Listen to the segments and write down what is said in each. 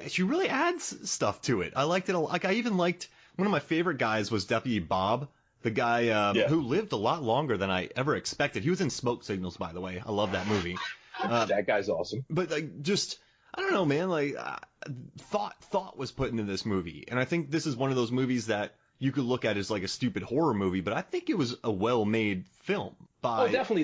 She really adds stuff to it. I liked it. Like I even liked one of my favorite guys was Deputy Bob, the guy who lived a lot longer than I ever expected. He was in Smoke Signals, by the way. I love that movie. That guy's awesome. But like, just I don't know, man. Like thought was put into this movie, and I think this is one of those movies that you could look at as like a stupid horror movie, but I think it was a well-made film. Oh, definitely.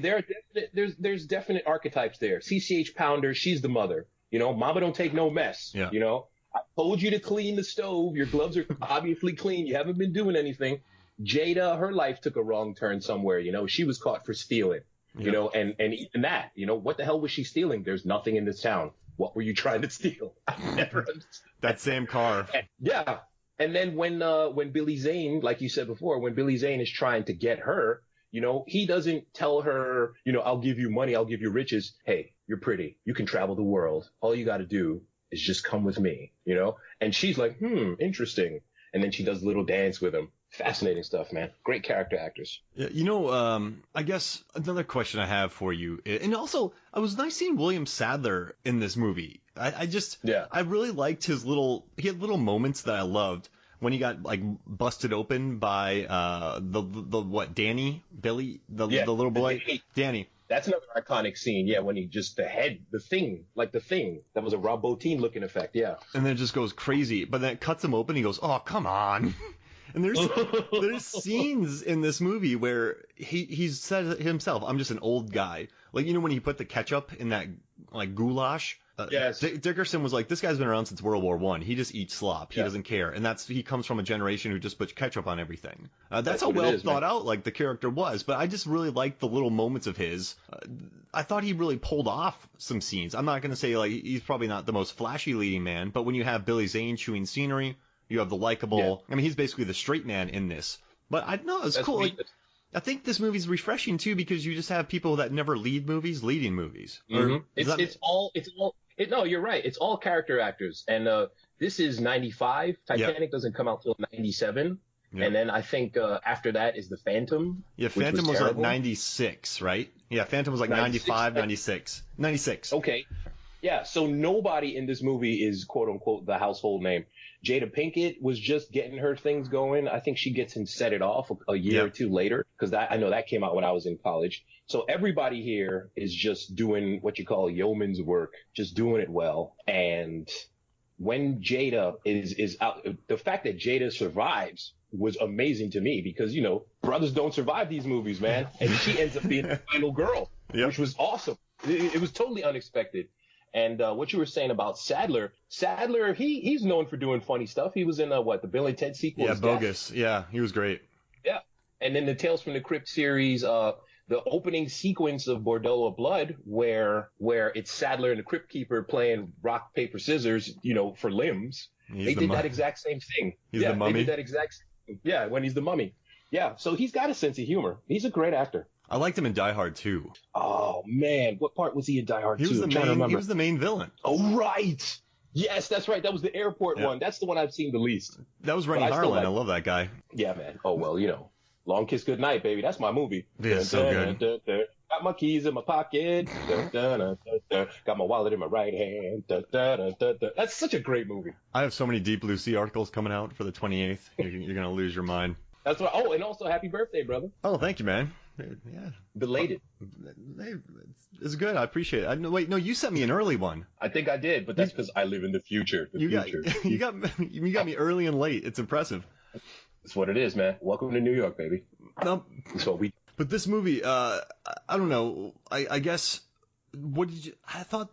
There's definite archetypes there. CCH Pounder, she's the mother. You know, mama don't take no mess. Yeah. You know, I told you to clean the stove. Your gloves are obviously clean. You haven't been doing anything. Jada, her life took a wrong turn somewhere. You know, she was caught for stealing. You know, and even that, you know, what the hell was she stealing? There's nothing in this town. What were you trying to steal? I never understood. That same car. Yeah. And then when Billy Zane, like you said before, when Billy Zane is trying to get her, you know, he doesn't tell her, you know, I'll give you money, I'll give you riches. Hey, you're pretty. You can travel the world. All you got to do is just come with me, you know? And she's like, interesting. And then she does a little dance with him. Fascinating stuff, man. Great character actors. Yeah, you know, I guess another question I have for you, and also, it was nice seeing William Sadler in this movie. I really liked he had little moments that I loved when he got like busted open by Danny, Billy, the little boy, Danny. That's another iconic scene, yeah, when he just, the thing, that was a Rob Bottin looking effect, yeah. And then it just goes crazy, but then it cuts him open, he goes, oh, come on. And there's scenes in this movie where he said himself, I'm just an old guy. Like, you know, when he put the ketchup in that, like, goulash? Yes. Dickerson was like, this guy's been around since World War I. He just eats slop. He doesn't care. And he comes from a generation who just puts ketchup on everything. That's how well thought out, like, the character was. But I just really liked the little moments of his. I thought he really pulled off some scenes. I'm not going to say, like, he's probably not the most flashy leading man, but when you have Billy Zane chewing scenery, you have the likable, I mean, he's basically the straight man in this. But I know it's cool. Like, I think this movie's refreshing too because you just have people that never lead movies leading movies. Mm-hmm. No, you're right. It's all character actors. And this is 95. Titanic doesn't come out till 97. Yep. And then I think after that is The Phantom. Yeah, Phantom was like 96, right? Yeah, Phantom was like 95, 96. 96. Okay. Yeah, so nobody in this movie is quote-unquote the household name. Jada Pinkett was just getting her things going. I think she gets him Set It Off a year or two later, because I know that came out when I was in college. So everybody here is just doing what you call yeoman's work, just doing it well. And when Jada is out, the fact that Jada survives was amazing to me because, you know, brothers don't survive these movies, man. And she ends up being the final girl, which was awesome. It was totally unexpected. And what you were saying about Sadler, he's known for doing funny stuff. He was in the Bill and Ted sequel. Yeah, Bogus. Yeah, he was great. Yeah. And then the Tales from the Crypt series, the opening sequence of Bordello of Blood, where it's Sadler and the Crypt Keeper playing rock, paper, scissors, you know, for limbs. They did that exact same thing. He's the mummy. They did that exact same thing. Yeah, when he's the mummy. Yeah, so he's got a sense of humor. He's a great actor. I liked him in Die Hard 2. Oh, man. What part was he in Die Hard 2? He was the main villain. Oh, right. Yes, that's right. That was the airport one. That's the one I've seen the least. That was Rennie Harlan. I love that guy. Yeah, man. Oh, well, you know. Long Kiss Goodnight, baby. That's my movie. Yeah, so good. Got my keys in my pocket. Got my wallet in my right hand. That's such a great movie. I have so many Deep Blue Sea articles coming out for the 28th. You're going to lose your mind. That's right. Oh, and also happy birthday, brother. Oh, thank you, man. Yeah. Belated. It's good. I appreciate it. Wait, no, you sent me an early one. I think I did, but that's because I live in the future. You got me early and late. It's impressive. That's what it is, man. Welcome to New York, baby. That's what we. But this movie, I don't know. I guess I thought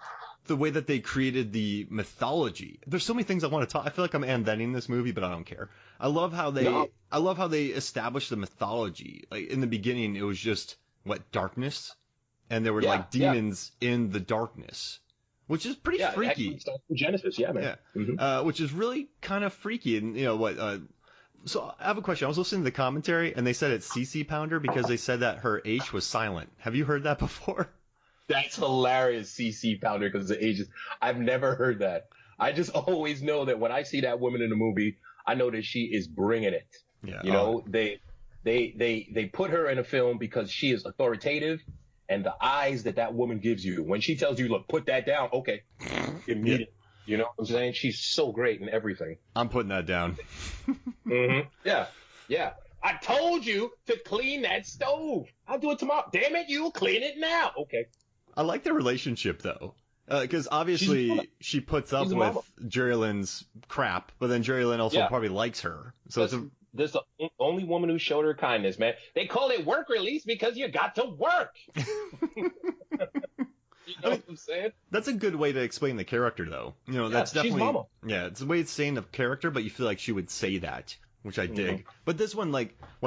the way that they created the mythology. There's so many things I want to talk. I feel like I'm ending this movie, but I don't care. I love how they established the mythology. Like in the beginning, it was just darkness, and there were like demons in the darkness, which is pretty freaky. Genesis, yeah, man. Yeah, mm-hmm. Which is really kind of freaky. And you know what? So I have a question. I was listening to the commentary, and they said it's CC Pounder because they said that her H was silent. Have you heard that before? That's hilarious, CC Pounder, because the H is. I've never heard that. I just always know that when I see that woman in a movie, I know that she is bringing it. Yeah. You know, they put her in a film because she is authoritative, and the eyes that woman gives you when she tells you, look, put that down. Okay. Immediately. You know what I'm saying? She's so great in everything. I'm putting that down. Mm-hmm. Yeah. Yeah. I told you to clean that stove. I'll do it tomorrow. Damn it, you clean it now. Okay. I like their relationship, though. Because obviously she puts up with Jerry Lynn's crap, but then Jerry Lynn also probably likes her. So that's the only woman who showed her kindness, man. They call it work release because you got to work. You know what I'm saying? That's a good way to explain the character, though. You know, that's definitely... She's mama. Yeah, it's a way of saying the character, but you feel like she would say that, which I dig. Mm-hmm. But this one,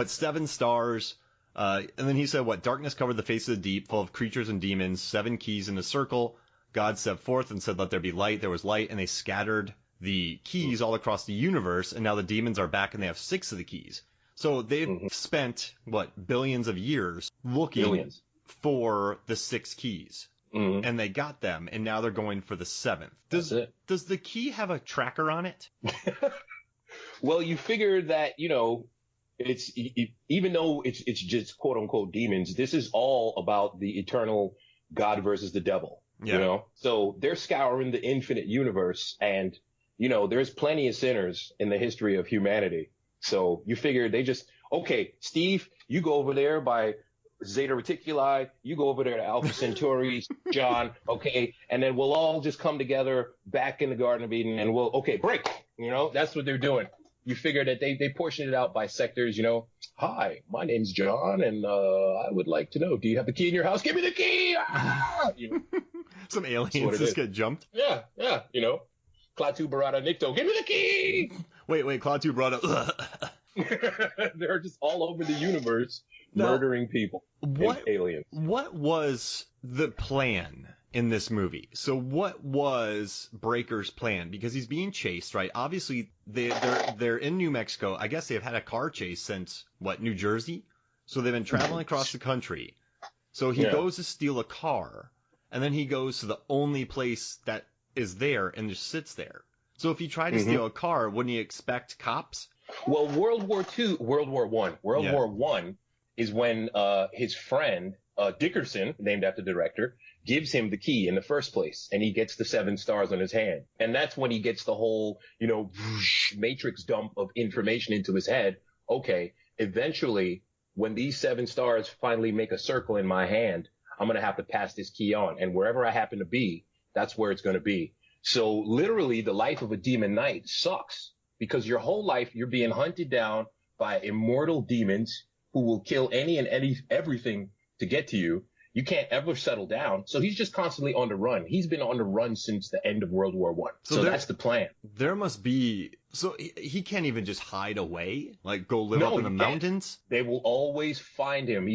7 stars... and then he said, darkness covered the face of the deep, full of creatures and demons, 7 keys in a circle. God stepped forth and said, let there be light. There was light, and they scattered the keys all across the universe, and now the demons are back, and they have 6 of the keys. So they've spent, billions of years looking for the 6 keys. Mm-hmm. And they got them, and now they're going for the 7th. Does the key have a tracker on it? Well, you figure that, it's even though it's just quote unquote demons, this is all about the eternal God versus the devil. Yeah. So they're scouring the infinite universe, and there's plenty of sinners in the history of humanity. So you figure they just, okay, Steve, you go over there by Zeta Reticuli, you go over there to Alpha Centauri, John, okay, and then we'll all just come together back in the Garden of Eden, and break. That's what they're doing. You figure that they portion it out by sectors, Hi, my name's John, and I would like to know, do you have the key in your house? Give me the key! Ah! Some aliens just get jumped? Yeah, Klaatu Barada Nikto, give me the key! Wait, Klaatu Barada... They're just all over the universe murdering people. Aliens. What was the plan in this movie? So what was Breaker's plan? Because he's being chased, right? Obviously, they're in New Mexico. I guess they've had a car chase since, New Jersey? So they've been traveling across the country. So he goes to steal a car, and then he goes to the only place that is there and just sits there. So if he tried to steal a car, wouldn't he expect cops? Well, World War I is when his friend Dickerson, named after the director, gives him the key in the first place, and he gets the 7 stars on his hand. And that's when he gets the whole, whoosh, matrix dump of information into his head. Okay, eventually, when these 7 stars finally make a circle in my hand, I'm going to have to pass this key on. And wherever I happen to be, that's where it's going to be. So literally, the life of a demon knight sucks, because your whole life you're being hunted down by immortal demons who will kill everything to get to you. You can't ever settle down. So he's just constantly on the run. He's been on the run since the end of World War I. So that's the plan. There must be... So he can't even just hide away? Go live up in the mountains? They will always find him.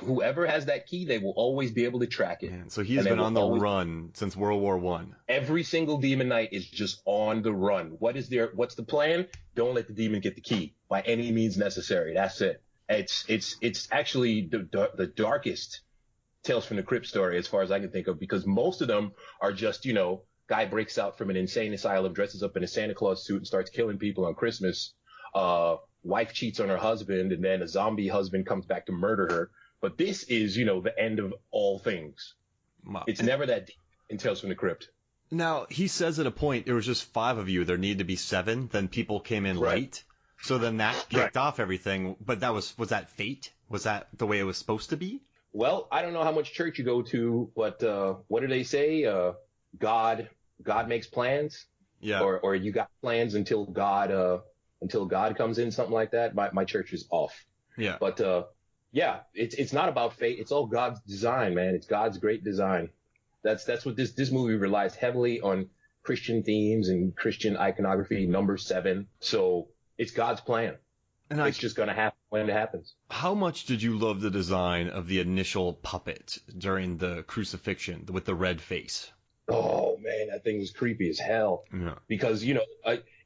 Whoever has that key, they will always be able to track it. Man, so he's been on the run since World War I. Every single demon knight is just on the run. What's the plan? Don't let the demon get the key by any means necessary. That's it. It's actually the darkest Tales from the Crypt story, as far as I can think of, because most of them are just, guy breaks out from an insane asylum, dresses up in a Santa Claus suit and starts killing people on Christmas. Wife cheats on her husband, and then a zombie husband comes back to murder her. But this is, the end of all things. It's never that deep in Tales from the Crypt. Now, he says at a point, there was just 5 of you. There needed to be 7. Then people came in late. So then that kicked off everything. But was that fate? Was that the way it was supposed to be? Well, I don't know how much church you go to, but what do they say? God makes plans. Yeah. Or you got plans until God comes in, something like that. My church is off. Yeah. But it's not about fate. It's all God's design, man. It's God's great design. That's what this movie relies heavily on, Christian themes and Christian iconography. Number 7. So it's God's plan. And it's just going to happen when it happens. How much did you love the design of the initial puppet during the crucifixion with the red face? Oh, man, that thing was creepy as hell. Yeah. Because, in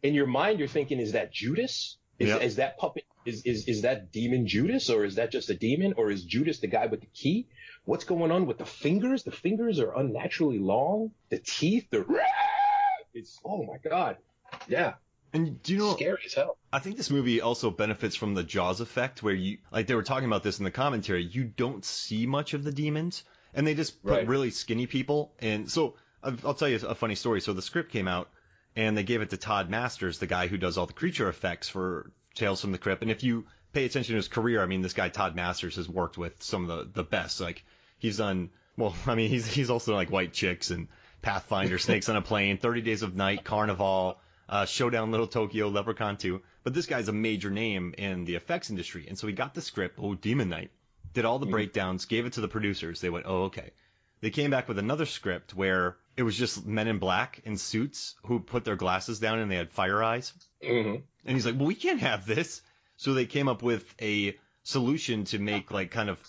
your mind, you're thinking, is that Judas? Is that puppet, is that demon Judas? Or is that just a demon? Or is Judas the guy with the key? What's going on with the fingers? The fingers are unnaturally long. The teeth, it's, oh, my God. Yeah. And do you know, scary as hell. I think this movie also benefits from the Jaws effect, where they were talking about this in the commentary, you don't see much of the demons, and they just put really skinny people. And so I'll tell you a funny story. So the script came out, and they gave it to Todd Masters, the guy who does all the creature effects for Tales from the Crypt. And if you pay attention to his career, I mean, this guy Todd Masters has worked with some of the best. Like he's done, well, I mean, he's also done like White Chicks and Pathfinder, Snakes on a Plane, 30 Days of Night, Carnival, Showdown Little Tokyo, Leprechaun 2. But this guy's a major name in the effects industry, and so he got the script, Demon Knight, did all the breakdowns, gave it to the producers. They went, oh, okay. They came back with another script where it was just men in black in suits who put their glasses down and they had fire eyes. And he's like, well, we can't have this. So they came up with a solution to make like kind of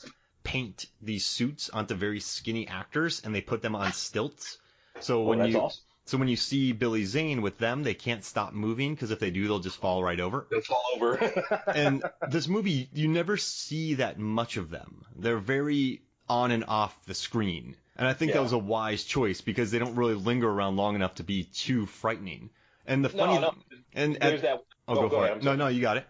paint these suits onto very skinny actors, and they put them on stilts. So when you see Billy Zane with them, they can't stop moving because if they do, they'll just fall right over. They'll fall over. And this movie, you never see that much of them. They're very on and off the screen. And I think that was a wise choice because they don't really linger around long enough to be too frightening. And the funny and there's that. Oh, go for it. No, you got it.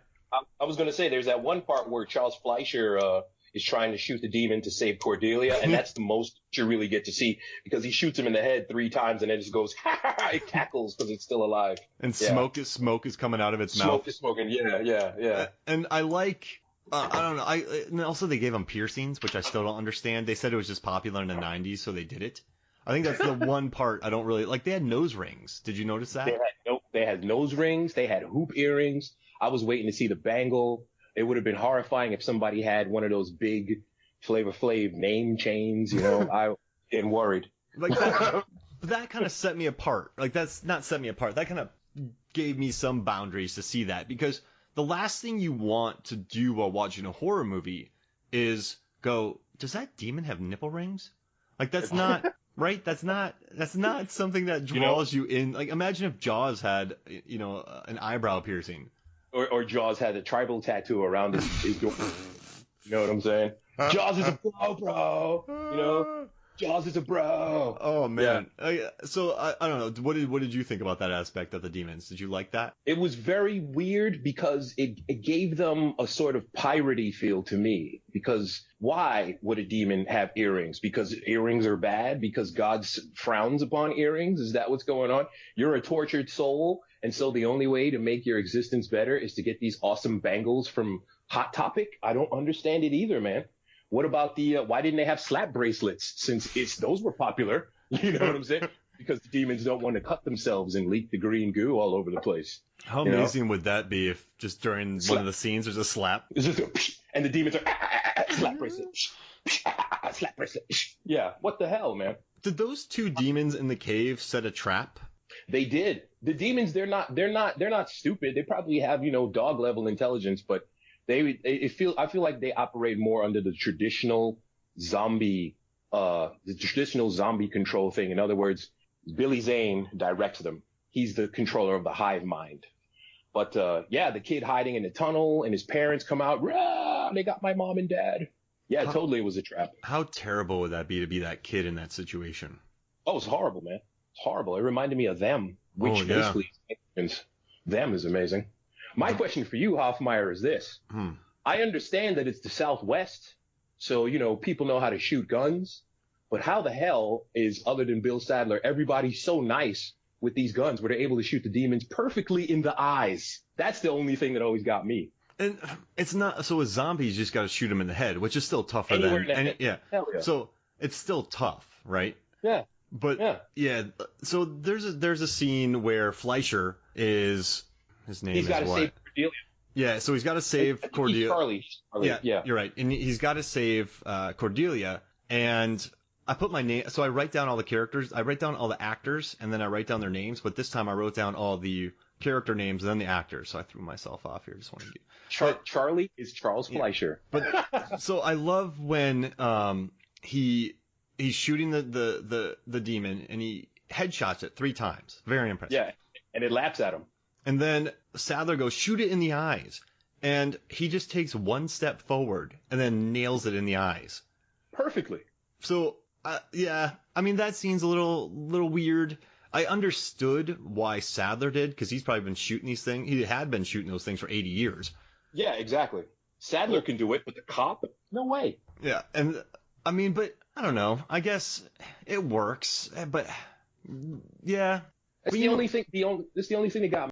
I was going to say there's that one part where Charles Fleischer is trying to shoot the demon to save Cordelia, and that's the most you really get to see because he shoots him in the head 3 times and then just goes, ha ha ha, it cackles because it's still alive. And smoke is coming out of its mouth. Smoke is smoking, yeah. And I like, I don't know, and also they gave him piercings, which I still don't understand. They said it was just popular in the 90s, so they did it. I think that's the one part I don't really, like they had nose rings. Did you notice that? They had nose rings, they had hoop earrings. I was waiting to see the bangle. It would have been horrifying if somebody had one of those big Flavor Flav name chains, you know. I am worried. Like that kind of set me apart. Like that's not set me apart. That kind of gave me some boundaries to see that because the last thing you want to do while watching a horror movie is go, does that demon have nipple rings? Like that's not right. That's not something that draws you in. Like imagine if Jaws had, an eyebrow piercing. Or Jaws had a tribal tattoo around his door. You know what I'm saying? Jaws is a bro. You know? Jaws is a bro. Oh, man. Yeah. So, I don't know. What did you think about that aspect of the demons? Did you like that? It was very weird because it gave them a sort of piratey feel to me. Because why would a demon have earrings? Because earrings are bad? Because God frowns upon earrings? Is that what's going on? You're a tortured soul. And so the only way to make your existence better is to get these awesome bangles from Hot Topic? I don't understand it either, man. What about why didn't they have slap bracelets since those were popular? You know what I'm saying? Because the demons don't want to cut themselves and leak the green goo all over the place. How amazing would that be if just during one of the scenes there's a slap? It's just and the demons are slap bracelet, slap bracelet. Yeah, what the hell, man? Did those 2 demons in the cave set a trap? They did. The demons, they're not stupid. They probably have, dog level intelligence, but I feel like they operate more under the traditional zombie control thing. In other words, Billy Zane directs them. He's the controller of the hive mind. But, the kid hiding in the tunnel and his parents come out. Rah! They got my mom and dad. Yeah, totally it was a trap. How terrible would that be to be that kid in that situation? Oh, it's horrible, man. It's horrible. It reminded me of Them, which basically Them is amazing. My question for you, Hoffmeyer, is this. I understand that it's the Southwest, so, people know how to shoot guns. But how the hell is, other than Bill Sadler, everybody so nice with these guns where they're able to shoot the demons perfectly in the eyes? That's the only thing that always got me. And it's not, so with zombies, you just got to shoot them in the head, which is still tougher than, yeah. So it's still tough, right? Yeah. But so there's a scene where Fleischer is, his name is what? He's got to save Cordelia. Yeah, so he's got to save Cordelia. Charlie. Yeah, you're right. And he's got to save Cordelia. And I put my name, so I write down all the characters. I write down all the actors, and then I write down their names. But this time I wrote down all the character names and then the actors. So I threw myself off here. Just wanted to Charlie is Charles Fleischer. But so I love when he's shooting the demon and he headshots it 3 times. Very impressive. Yeah, and it laughs at him. And then Sadler goes, shoot it in the eyes. And he just takes 1 step forward and then nails it in the eyes. Perfectly. So, I mean, that scene's a little weird. I understood why Sadler did, because he's probably been shooting these things. He had been shooting those things for 80 years. Yeah, exactly. Sadler can do it, but the cop, no way. Yeah, and I mean, but I don't know. I guess it works, but Yeah. It's the only thing. It's the only thing that got